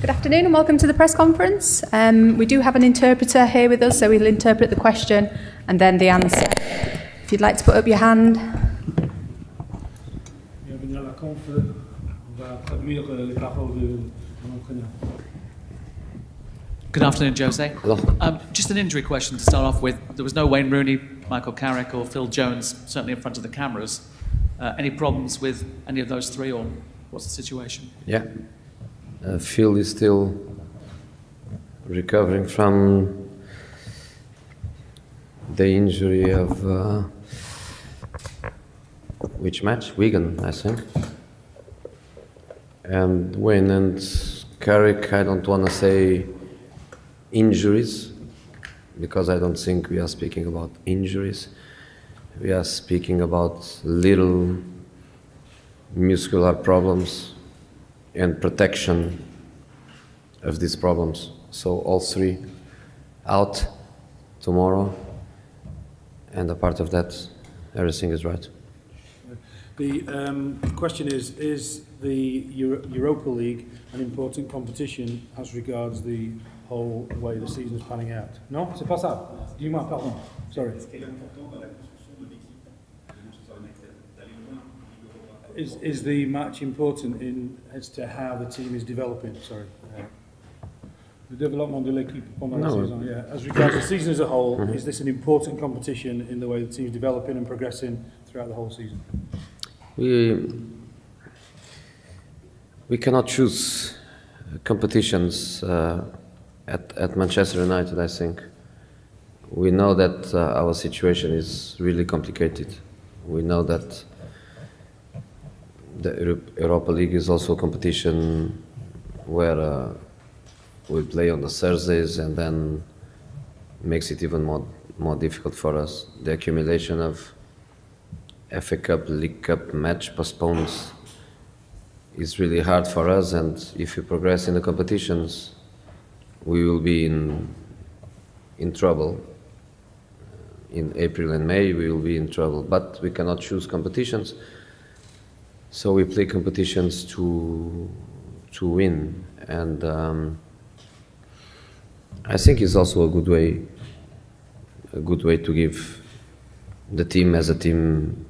Good afternoon and welcome to the press conference. We do have an interpreter here with us, so we'll interpret the question and then the answer. If you'd like to put up your hand. Good afternoon, Jose. Hello. Just an injury question to start off with. There was no Wayne Rooney, Michael Carragher or Phil Jones, certainly in front of the cameras. Any problems with any of those three, or what's the situation? Yeah. Phil is still recovering from the injury of which match? Wigan, I think. And Wayne and Carrick, I don't want to say injuries, because I don't think we are speaking about injuries. We are speaking about little muscular problems and protection of these problems. So all three out tomorrow, and a part of that, everything is right. The question is the Europa League an important competition as regards the whole way the season is panning out? Non, c'est pas ça. Dis-moi, pardon. Sorry. Is the match important as to how the team is developing? Sorry. The development de l'équipe pendant la saison. Yeah. As regards the season as a whole, is this an important competition in the way the team is developing and progressing throughout the whole season? We cannot choose competitions at Manchester United, I think. We know that our situation is really complicated. We know that the Europa League is also a competition where we play on the Thursdays, and then makes it even more difficult for us. The accumulation of FA Cup, League Cup match postpones is really hard for us, and if we progress in the competitions, we will be in trouble. In April and May we will be in trouble, but we cannot choose competitions. So we play competitions to win, and I think it's also a good way to give the team as a team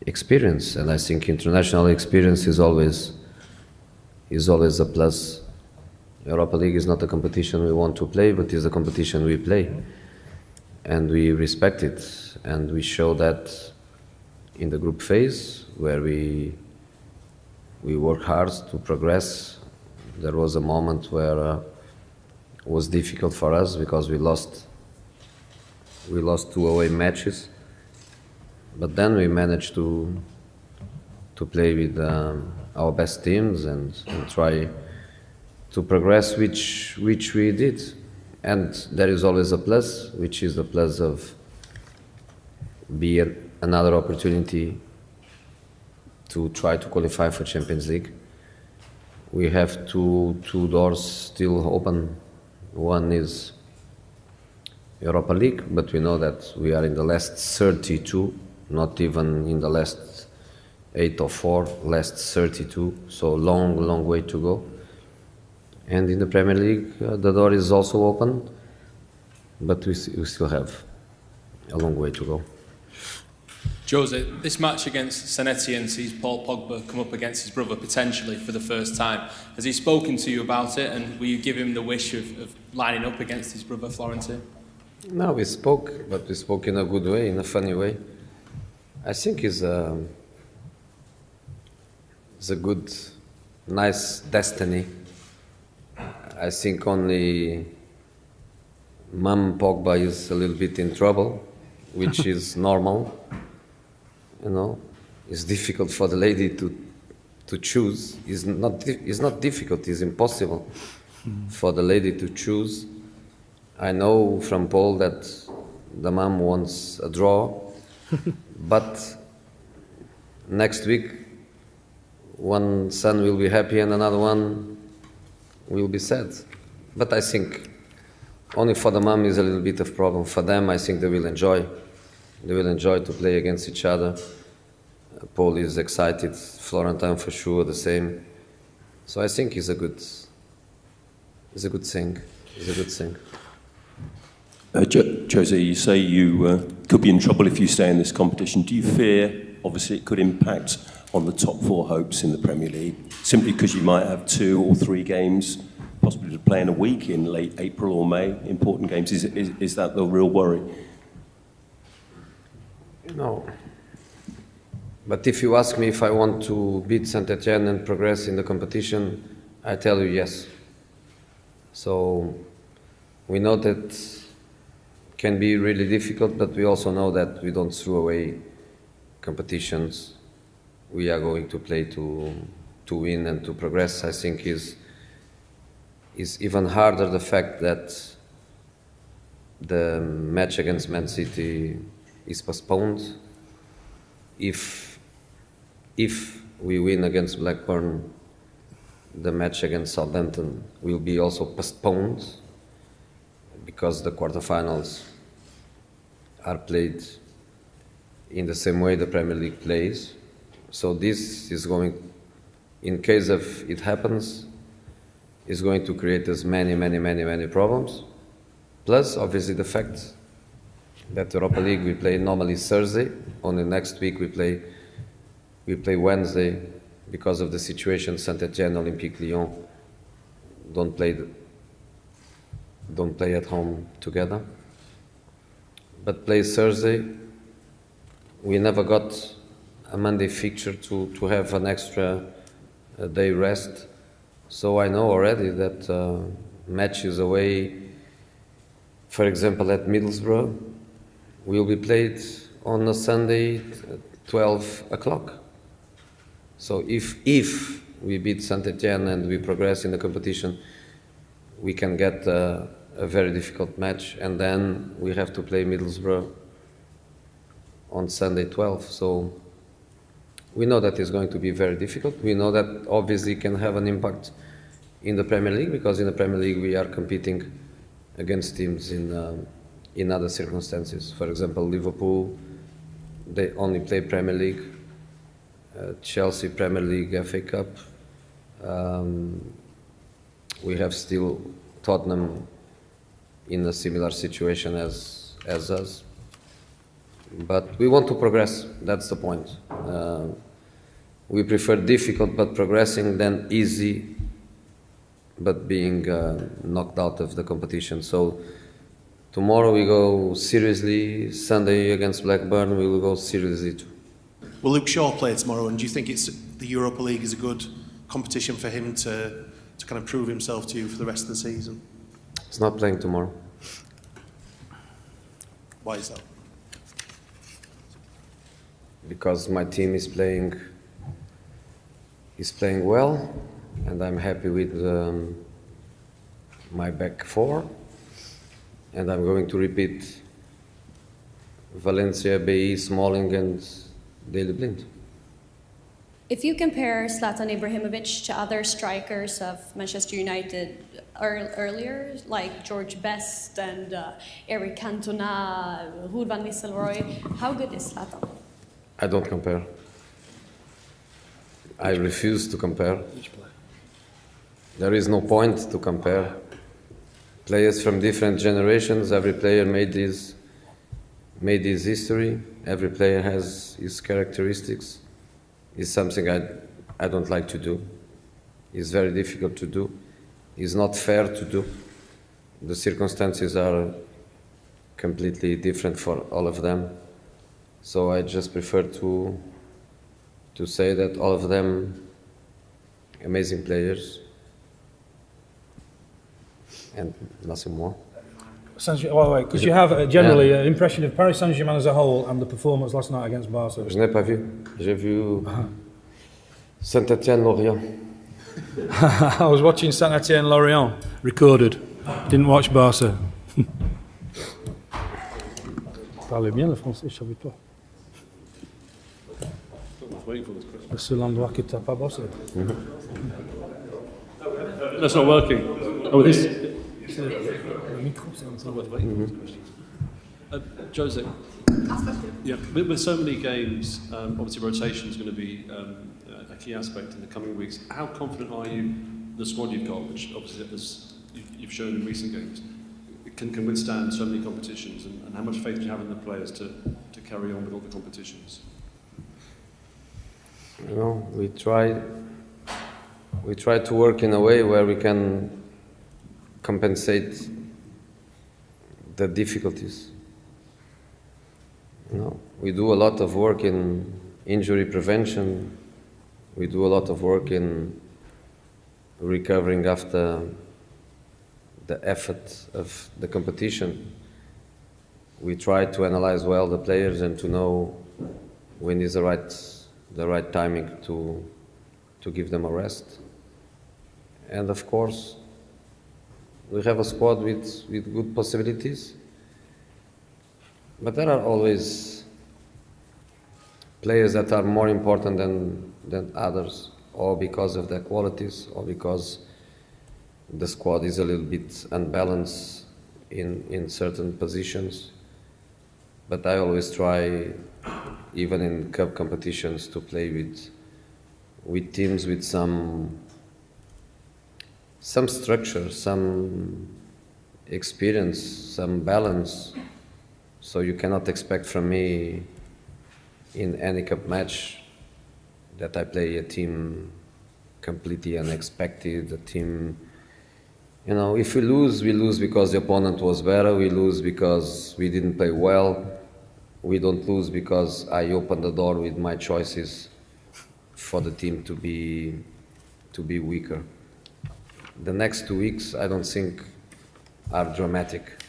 experience, and I think international experience is always a plus. Europa League is not a competition we want to play, but is a competition we play, and we respect it, and we show that in the group phase, where we work hard to progress. There was a moment where it was difficult for us because we lost 2 away matches, but then we managed to play with our best teams and try to progress, which we did. And there is always a plus, which is the plus of being another opportunity to try to qualify for Champions League. We have two doors still open. One is Europa League, but we know that we are in the last 32, not even in the last 8 or 4, last 32, so long way to go. And in the Premier League, the door is also open, but we still have a long way to go. Jose, this match against St Etienne sees Paul Pogba come up against his brother potentially for the first time. Has he spoken to you about it, and will you give him the wish of lining up against his brother Florentine? No, we spoke, but we spoke in a good way, in a funny way. I think it's a good, nice destiny. I think only Mum Pogba is a little bit in trouble, which is normal. You know, it's difficult for the lady to choose. It's not difficult, it's impossible for the lady to choose. I know from Paul that the mom wants a draw, but next week one son will be happy and another one will be sad. But I think only for the mom is a little bit of problem. For them, I think they will enjoy. They will enjoy to play against each other. Paul is excited, Florentine for sure the same. So I think it's a It's a good thing. It's a good thing. Jose, you say you could be in trouble if you stay in this competition. Do you fear, obviously, it could impact on the top four hopes in the Premier League, simply because you might have 2 or 3 games, possibly to play in a week in late April or May, important games? Is that the real worry? No. But if you ask me if I want to beat Saint Etienne and progress in the competition, I tell you yes. So we know that can be really difficult, but we also know that we don't throw away competitions. We are going to play to win and to progress. I think is even harder the fact that the match against Man City is postponed. If we win against Blackburn, the match against Southampton will be also postponed because the quarterfinals are played in the same way the Premier League plays. So this is going, in case of it happens, is going to create us many problems. Plus, obviously, the fact that Europa League we play normally Thursday. On the next week we play Wednesday because of the situation. Saint Etienne, Olympique Lyon don't play at home together, but play Thursday. We never got a Monday fixture to have an extra day rest. So I know already that matches away, for example at Middlesbrough, will be played on a Sunday at 12 o'clock. So if we beat Saint Etienne and we progress in the competition, we can get a very difficult match, and then we have to play Middlesbrough on Sunday 12. So we know that it's going to be very difficult. We know that obviously can have an impact in the Premier League, because in the Premier League we are competing against teams in other circumstances. For example, Liverpool, they only play Premier League. Chelsea, Premier League, FA Cup. We have still Tottenham in a similar situation as us. But we want to progress, that's the point. We prefer difficult but progressing than easy but being knocked out of the competition. So tomorrow we go seriously, Sunday against Blackburn we will go seriously too. Will Luke Shaw play tomorrow, and do you think the Europa League is a good competition for him to kind of prove himself to you for the rest of the season? He's not playing tomorrow. Why is that? Because my team is playing well, and I'm happy with my back four, and I'm going to repeat Valencia, BE, Smalling and Daley Blind. If you compare Zlatan Ibrahimovic to other strikers of Manchester United earlier, like George Best and Eric Cantona, Ruud van Nistelrooy, how good is Zlatan? I don't compare. I refuse to compare. There is no point to compare. Players from different generations, every player made his history, every player has his characteristics. It's something I don't like to do. It's very difficult to do. It's not fair to do. The circumstances are completely different for all of them. So I just prefer to say that all of them amazing players and nothing more. Could you have generally an impression of Paris Saint-Germain as a whole and the performance last night against Barca? Je n'ai pas vu. J'ai vu Saint Etienne, Lorient. I was watching Saint Etienne, Lorient, recorded. Didn't watch Barca. Parlez bien le français, je savais pas. Le seul endroit que tu n'as pas bossé. That's not working. Oh, this. Jose, yeah, with so many games, obviously rotation is going to be a key aspect in the coming weeks. How confident are you the squad you've got, which obviously has you've shown in recent games can withstand so many competitions, and how much faith do you have in the players to carry on with all the competitions? You know, we try to work in a way where we can compensate the difficulties. You know, we do a lot of work in injury prevention. We do a lot of work in recovering after the effort of the competition. We try to analyze well the players and to know when is the right timing to give them a rest. And of course, we have a squad with good possibilities, but there are always players that are more important than others, or because of their qualities, or because the squad is a little bit unbalanced in certain positions. But I always try, even in cup competitions, to play with teams with some structure, some experience, some balance. So you cannot expect from me in any cup match that I play a team completely unexpected, a team, you know, if we lose because the opponent was better, we lose because we didn't play well, we don't lose because I opened the door with my choices for the team to be weaker. The next 2 weeks I don't think are dramatic,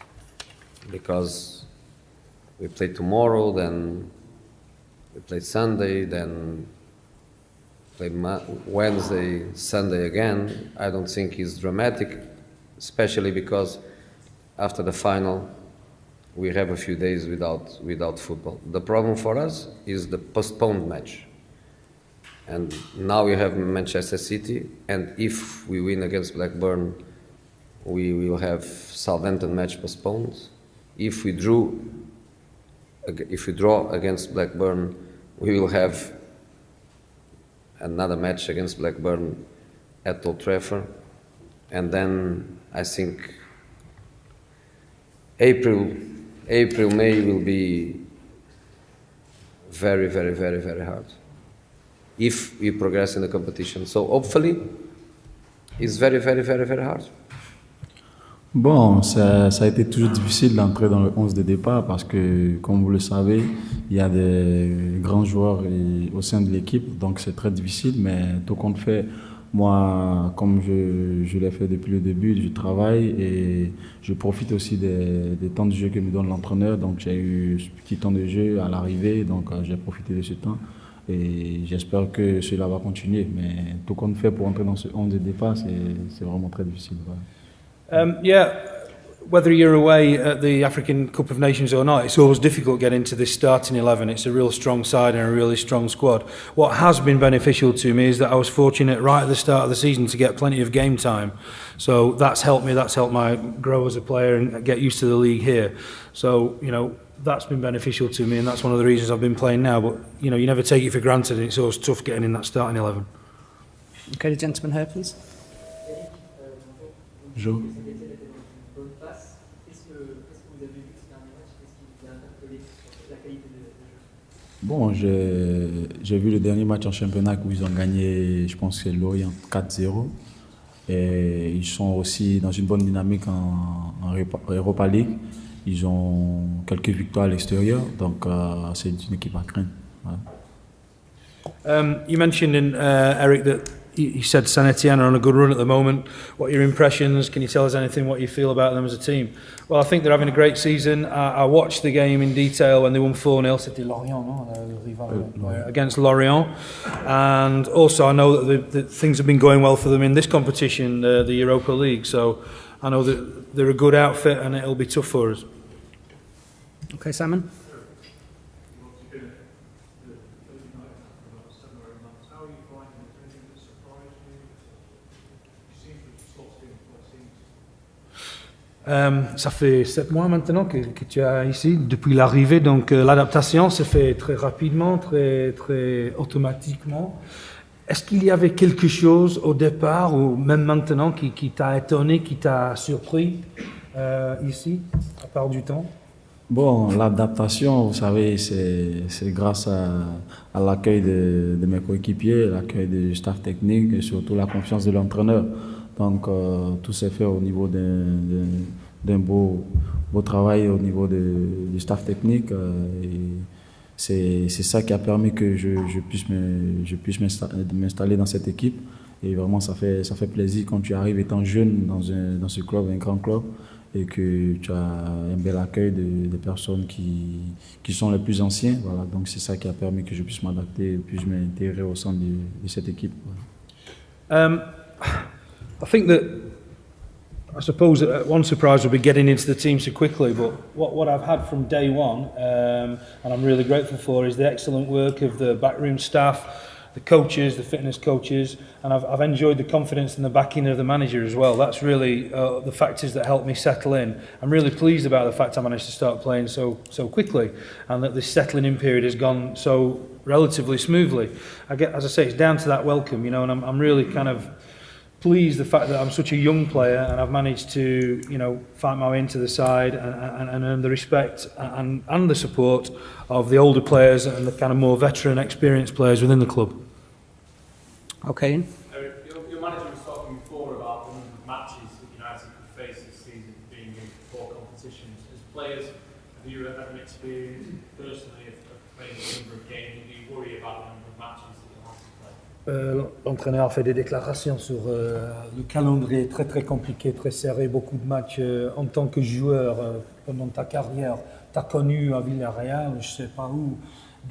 because we play tomorrow, then we play Sunday, then play Wednesday, Sunday again. I don't think it's dramatic, especially because after the final we have a few days without football. The problem for us is the postponed match. And now we have Manchester City, and if we win against Blackburn, we will have Southampton match postponed. If we draw against Blackburn, we will have another match against Blackburn at Old Trafford, and then I think April, May will be very, very, very, very hard if we progress in the competition. So hopefully, it's very, very, very, very hard. Bon, ça a été toujours difficile d'entrer dans le 11 de départ parce que, comme vous le savez, il y a des grands joueurs au sein de l'équipe, donc c'est très difficile, mais tout compte fait, moi, comme je l'ai fait depuis le début, je travaille et je profite aussi des temps de jeu que me donne l'entraîneur, donc j'ai eu ce petit temps de jeu à l'arrivée, donc j'ai profité de ce temps et j'espère que cela va continuer, mais tout compte fait, pour entrer dans ce 11 de départ, c'est vraiment très difficile. Voilà. Yeah, whether you're away at the African Cup of Nations or not, it's always difficult getting into this starting 11. It's a real strong side and a really strong squad. What has been beneficial to me is that I was fortunate right at the start of the season to get plenty of game time. So that's helped me, that's helped me grow as a player and get used to the league here. So, you know, that's been beneficial to me, and that's one of the reasons I've been playing now. But, you know, you never take it for granted, and it's always tough getting in that starting 11. Okay, the gentleman here, please. Joe. Bon, j'ai vu le dernier match en championnat où ils ont gagné, je pense que c'est Lorient 4-0. Et ils sont aussi dans une bonne dynamique en Europa League. Ils ont quelques victoires à l'extérieur, donc c'est une équipe à craindre. Voilà. You mentioned, Eric, that you said Saint Etienne are on a good run at the moment. What are your impressions? Can you tell us anything what you feel about them as a team? Well, I think they're having a great season. I watched the game in detail when they won 4-0. C'était Lorient, no? Against Lorient. And also I know that things have been going well for them in this competition, the Europa League. So I know that they're a good outfit and it'll be tough for us. Okay, Simon. Ça fait 7 mois maintenant que tu es ici, depuis l'arrivée, donc l'adaptation se fait très rapidement, très automatiquement. est-ce qu'il y avait quelque chose au départ ou même maintenant qui t'a étonné, qui t'a surpris ici, à part du temps? Bon, l'adaptation, vous savez, c'est grâce à l'accueil de mes coéquipiers, l'accueil du staff technique et surtout la confiance de l'entraîneur. Donc, tout s'est fait au niveau d'un beau travail au niveau du staff technique. Et c'est ça qui a permis que je puisse m'installer dans cette équipe. Et vraiment, ça fait plaisir quand tu arrives étant jeune dans ce club, un grand club, et que tu as un bel accueil des personnes qui sont les plus anciens. Voilà. Donc c'est ça qui a permis que je puisse m'adapter et puisse m'intégrer au sein de cette équipe. Voilà. I think that, I suppose one surprise would be getting into the team so quickly, but what I've had from day one, and I'm really grateful for, is the excellent work of the backroom staff, the coaches, the fitness coaches, and I've enjoyed the confidence and the backing of the manager as well. That's really the factors that helped me settle in. I'm really pleased about the fact I managed to start playing so quickly, and that this settling in period has gone so relatively smoothly. As I say, it's down to that welcome, and I'm really kind of pleased the fact that I'm such a young player and I've managed to, fight my way into the side and earn the respect and the support of the older players and the kind of more veteran, experienced players within the club. Okay. Your manager was talking before about the number of matches that United could face this season being in 4 competitions. As players, have you had an experience personally of playing a number of games? Do you worry about the number of matches that you'll have to play? L'entraîneur fait des déclarations sur le calendrier très très compliqué, très serré, beaucoup de matchs en tant que joueur pendant ta carrière. Tu as connu à Villarreal, je ne sais pas où,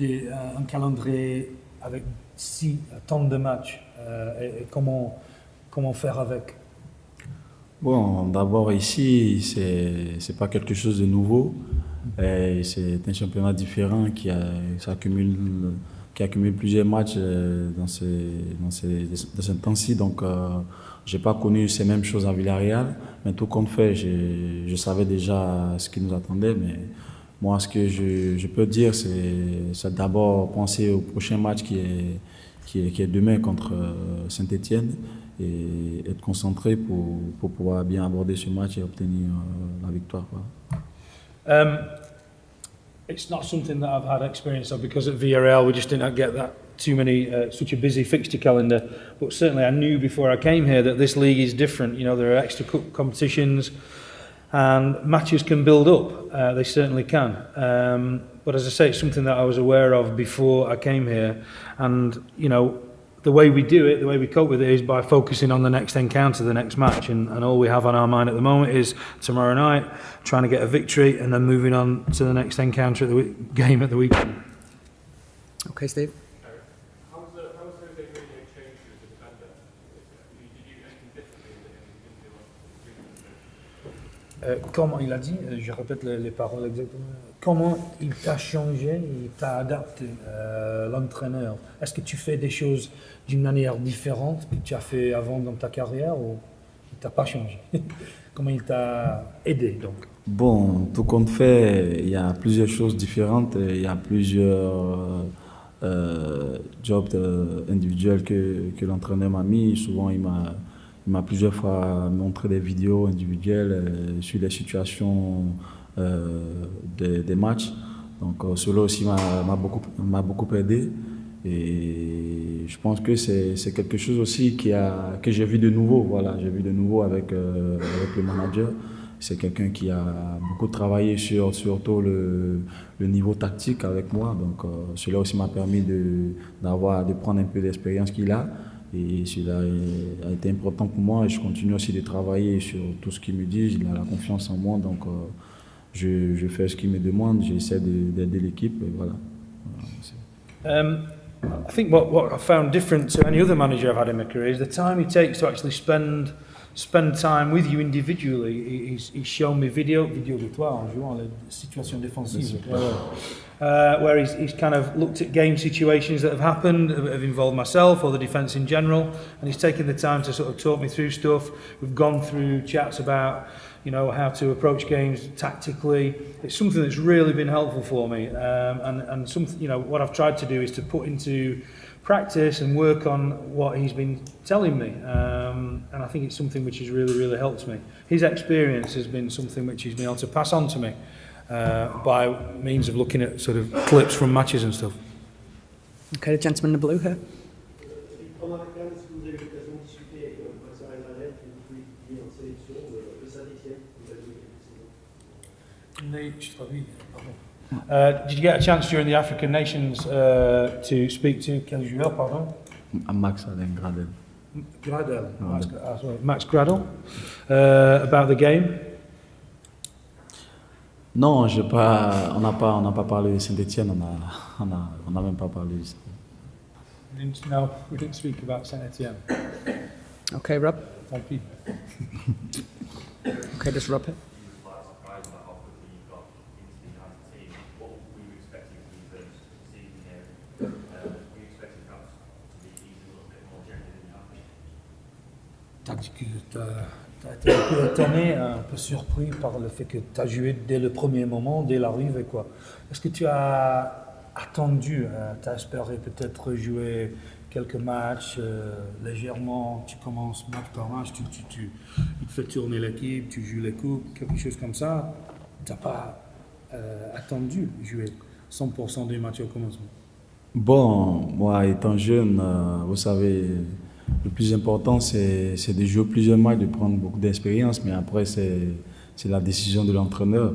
un calendrier avec tant de matchs. Et comment faire avec? Bon, d'abord ici, c'est pas quelque chose de nouveau. C'est un championnat différent qui accumule plusieurs matchs dans ce temps-ci. Donc, j'ai pas connu ces mêmes choses à Villarreal. Mais tout compte fait, je savais déjà ce qui nous attendait. Mais moi, ce que je peux dire, c'est d'abord penser au prochain match qui est demain contre Etienne et être concentré pour pouvoir bien aborder ce match et obtenir la victoire. It's not something that I've had experience of because at Villarreal we just didn't get that too many, such a busy fixture calendar. But certainly I knew before I came here that this league is different. There are extra competitions and matches can build up. They certainly can. But as I say, it's something that I was aware of before I came here. And, the way we do it, the way we cope with it is by focusing on the next encounter, the next match. And all we have on our mind at the moment is tomorrow night, trying to get a victory and then moving on to the next encounter at the game at the weekend. Okay, Steve. How was Jose Mourinho changed as a defender? Did you do anything differently that you didn't do? Comment il a dit, je répète les paroles exactement, comment il t'a changé, il t'a adapté, l'entraîneur? Est-ce que tu fais des choses d'une manière différente que tu as fait avant dans ta carrière ou il t'a pas changé? Comment il t'a aidé donc? Bon, tout compte fait, il y a plusieurs choses différentes, il y a plusieurs jobs individuels que l'entraîneur m'a mis. Souvent, il m'a plusieurs fois montré des vidéos individuelles sur les situations des matchs. Donc cela aussi m'a beaucoup aidé. Et je pense que c'est quelque chose aussi que j'ai vu de nouveau. Voilà, j'ai vu de nouveau avec le manager. C'est quelqu'un qui a beaucoup travaillé surtout le niveau tactique avec moi. Donc cela aussi m'a permis de prendre un peu d'expérience qu'il a. Et cela a été important pour moi et je continue aussi de travailler sur tout ce qu'il me dit. Il a la confiance en moi, donc je fais ce qu'il me demande, j'essaie d'aider l'équipe et voilà. I think what I found different to any other manager I've had in my career is the time he takes to actually spend time with you individually. He's shown me vidéo de toi en jouant les situations défensives. Where he's kind of looked at game situations that have happened, that have involved myself or the defence in general, and he's taken the time to sort of talk me through stuff. We've gone through chats about, how to approach games tactically. It's something that's really been helpful for me, and something, what I've tried to do is to put into practice and work on what he's been telling me, and I think it's something which has really helped me. His experience has been something which he's been able to pass on to me by means of looking at sort of clips from matches and stuff. Okay, the gentleman in the blue here. Did you get a chance during the African Nations to speak to quel joueur, pardon? Max Gradel. Gradel. Max Gradel. About the game? Non, on n'a pas parlé de Saint-Etienne, on n'a même pas parlé de ça. No, we didn't speak about Saint-Etienne. Okay, Rob. Thank you. Okay, just Rob here. T'as dit que t'as été un peu étonné, un peu surpris par le fait que tu as joué dès le premier moment, dès l'arrivée, quoi. Est-ce que tu as attendu, tu as espéré peut-être jouer quelques matchs légèrement, tu commences match par match, il te fait tourner l'équipe, tu joues les coupes, quelque chose comme ça. Tu n'as pas attendu jouer 100% des matchs au commencement? Bon, moi étant jeune, vous savez, le plus important c'est de jouer plusieurs matchs, de prendre beaucoup d'expérience, mais après c'est la décision de l'entraîneur.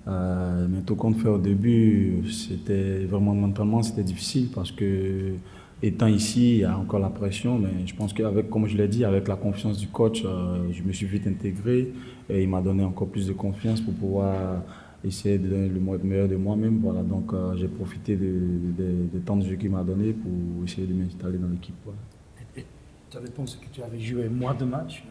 Mais tout compte fait au début, c'était vraiment mentalement c'était difficile parce que étant ici, il y a encore la pression, mais je pense qu'avec, comme je l'ai dit, avec la confiance du coach, je me suis vite intégré et il m'a donné encore plus de confiance pour pouvoir essayer de donner le meilleur de moi-même. Voilà, donc j'ai profité des temps de jeu qu'il m'a donné pour essayer de m'installer dans l'équipe. Voilà. Et tu avais pensé que tu avais joué moins de matchs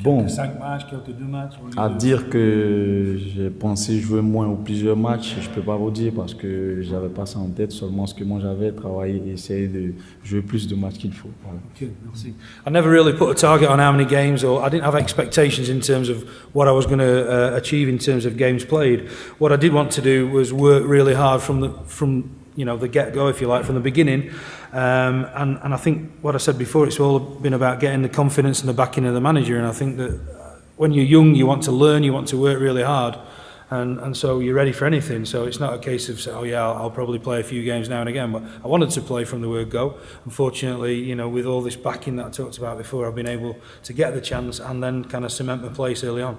Bon, quelques 5 matchs, quelques 2 matchs à dire que j'ai pensé jouer moins ou plusieurs matchs, je ne peux pas vous dire parce que je n'avais pas ça en tête, seulement ce que moi j'avais travaillé et essayé de jouer plus de matchs qu'il faut. Voilà. Okay, merci. I never really put a target on how many games, or I didn't have expectations in terms of what I was going to achieve in terms of games played. What I did want to do was work really hard from the get-go, if you like, from the beginning. And I think what I said before, it's all been about getting the confidence and the backing of the manager. And I think that when you're young, you want to learn, you want to work really hard. And so you're ready for anything. So it's not a case of, oh yeah, I'll probably play a few games now and again. But I wanted to play from the word go. Unfortunately, with all this backing that I talked about before, I've been able to get the chance and then kind of cement my place early on.